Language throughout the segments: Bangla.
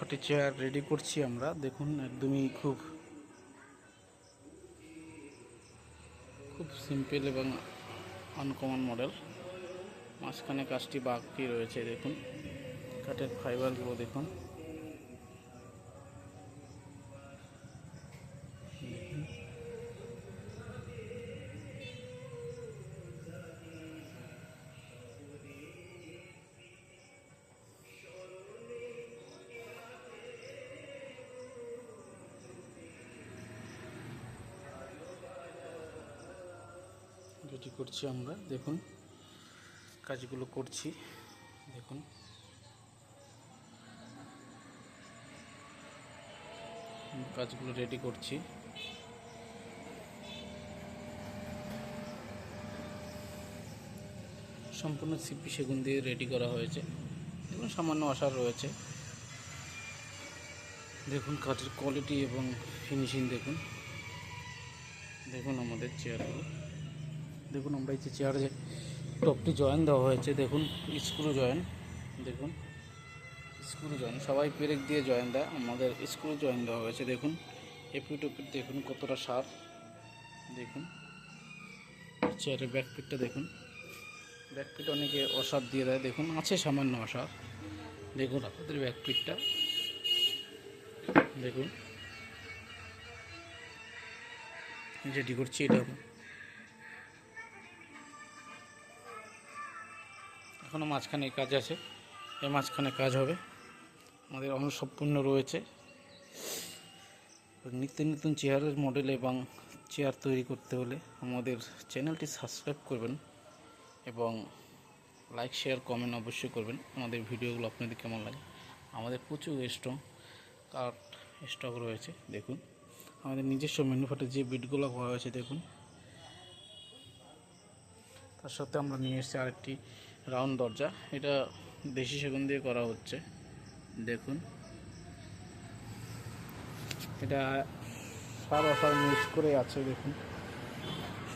ছটি চেয়ার রেডি করছি আমরা। দেখুন একদমই খুব সিম্পল এবং আনকমন মডেল। মাঝখানে কাজটি বাকি রয়েছে। দেখুন কাঠের ফাইবারগুলো দেখুন। রেডি করছি আমরা। দেখুন কাজগুলো করছি। দেখুন কাজগুলো রেডি করছি। সম্পূর্ণ সিপি সেগুন দিয়ে রেডি করা হয়েছে। দেখুন সামান্য আশার রয়েছে। দেখুন কাঠের কোয়ালিটি এবং ফিনিশিং দেখুন। দেখুন আমাদের চেয়ারগুলো দেখুন। আমরা এই যে চেয়ারে টপটি জয়েন দেওয়া হয়েছে। দেখুন স্ক্রু জয়েন। দেখুন স্ক্রু জয়েন, সবাই পেরেক দিয়ে জয়েন দেয়, আমাদের স্ক্রু জয়েন দেওয়া হয়েছে। দেখুন এপিট ওপিট দেখুন কতটা শার্প। দেখুন চেয়ারের ব্যাকপিটটা দেখুন। ব্যাকপিট অনেকে অসার দিয়ে দেয়, দেখুন আছে সামান্য অসার। দেখুন আপনাদের ব্যাকপিটটা দেখুন। রেডি করছি এটা। এখনও মাঝখানে কাজ আছে, এই মাঝখানে কাজ হবে। আমাদের অসম্পূর্ণ রয়েছে। নিত্য নতুন চেয়ারের মডেল এবং চেয়ার তৈরি করতে হলে আমাদের চ্যানেলটি সাবস্ক্রাইব করবেন এবং লাইক শেয়ার কমেন্ট অবশ্যই করবেন। আমাদের ভিডিওগুলো আপনাদের কেমন লাগে। আমাদের প্রচুর কাঠ স্টক রয়েছে। দেখুন আমাদের নিজস্ব ম্যানুফ্যাকচার যে বিটগুলো করা হয়েছে দেখুন। তার সাথে আমরা নিয়ে এসেছি আরেকটি রাউন্ড দরজা। এটা দেশি সেগুন দিয়ে করা হচ্ছে। দেখুন এটা সার অসার মিক্স করে আছে। দেখুন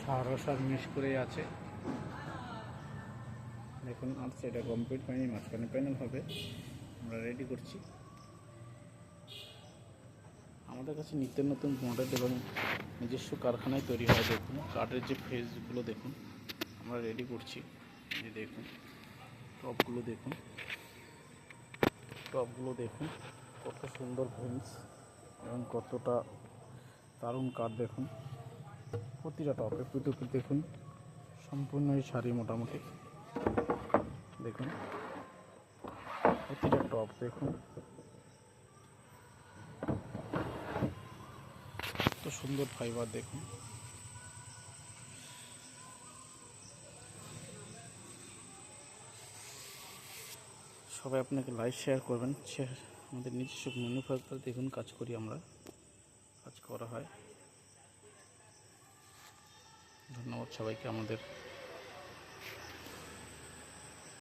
সার অসার মিক্স করে আছে। দেখুন আচ্ছা এটা কমপ্লিট হয়নি, মাঝখানে প্যানেল হবে। আমরা রেডি করছি। আমাদের কাছে নিত্য নতুন মডেল এবং নিজস্ব কারখানায় তৈরি হয়। দেখুন কাঠের যে ফেসগুলো দেখুন আমরা রেডি করছি। যে দেখুন টপগুলো দেখুন, টপগুলো দেখুন কত সুন্দর ভেন্স এবং কতটা দারুণ কাঠ। দেখুন প্রতিটা টপে পুতুপুর দেখুন সম্পূর্ণ এই শাড়ি মোটামুটি। দেখুন প্রতিটা টপ দেখুন কত সুন্দর ফাইবার। দেখুন সবাই আপনাকে লাইক শেয়ার করবেন। আমাদের নিজস্ব ম্যানুফ্যাকচার দেখুন কাজ করি আমরা, কাজ করা হয়। ধন্যবাদ সবাইকে আমাদের